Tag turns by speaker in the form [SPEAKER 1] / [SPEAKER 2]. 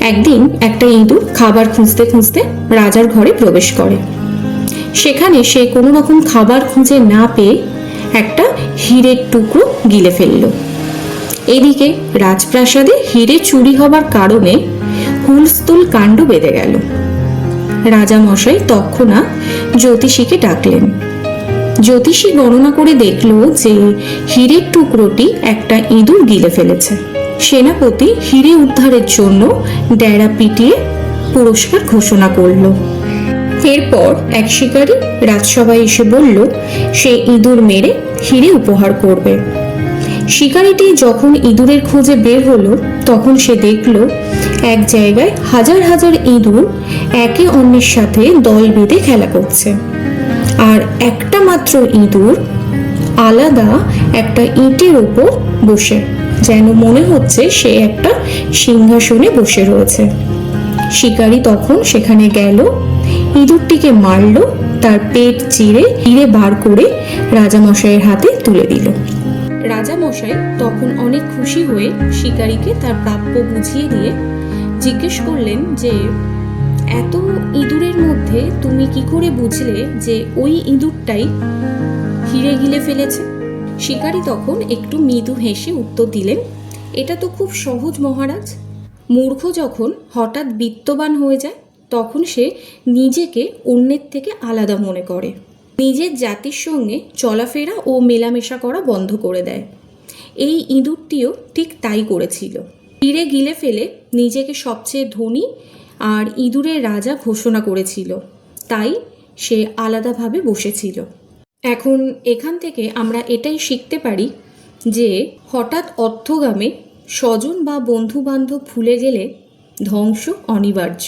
[SPEAKER 1] একদিন একটা ইঁদুর খাবার খুঁজতে খুঁজতে রাজার ঘরে প্রবেশ করে। সেখানে সে কোনো রকম খাবার খুঁজে না পেয়ে একটা হীরের টুকরো গিলে ফেলল। এদিকে রাজপ্রাসাদে হীরে চুরি হবার কারণে হুলস্থুল কাণ্ড বেঁধে গেল। রাজা মশাই তৎক্ষণাৎ জ্যোতিষীকে ডাকলেন। জ্যোতিষী গণনা করে দেখল যে হীরের টুকরোটি একটা ইঁদুর গিলে ফেলেছে। সেনাপতি হীরে উদ্ধারের জন্য ডেরা পিটিয়ে পুরস্কার ঘোষণা করল। এরপর এক শিকারী রাজসভায় এসে বলল সে ইঁদুর মেরে হীরে উপহার করবে। শিকারীটি যখন ইঁদুরের খোঁজে বের হলো তখন সে দেখল এক জায়গায় হাজার হাজার ইঁদুর একে অন্যের সাথে দল বেঁধে খেলা করছে, আর একটা মাত্র ইঁদুর আলাদা একটা ইঁটের ওপর বসে, যেন মনে হচ্ছে সে একটা সিংহাসনে বসে রয়েছে। শিকারী তখন সেখানে গেল, ইঁদুরটিকে মারল, তার পেট চিরে হীরে বার করে রাজামশাইয়ের হাতে তুলে দিল। রাজামশাই তখন অনেক খুশি হয়ে শিকারীকে তার প্রাপ্য বুঝিয়ে দিয়ে জিজ্ঞেস করলেন যে এত ইঁদুরের মধ্যে তুমি কি করে বুঝলে যে ওই ইঁদুরটাই হীরে গিলে ফেলেছে? শিকারী তখন একটু মৃদু হেসে উত্তর দিলেন, এটা তো খুব সহজ মহারাজ। মূর্খ যখন হঠাৎ বিত্তবান হয়ে যায় তখন সে নিজেকে অন্যের থেকে আলাদা মনে করে, নিজের জাতির সঙ্গে চলাফেরা ও মেলামেশা করা বন্ধ করে দেয়। এই ইঁদুরটিও ঠিক তাই করেছিল। হীরে গিলে ফেলে নিজেকে সবচেয়ে ধনী আর ইঁদুরের রাজা ঘোষণা করেছিল, তাই সে আলাদাভাবে বসেছিল। এখন এখান থেকে আমরা এটাই শিখতে পারি যে হঠাৎ অর্থগামে স্বজন বা বন্ধু বান্ধব ভুলে গেলে ধ্বংস অনিবার্য।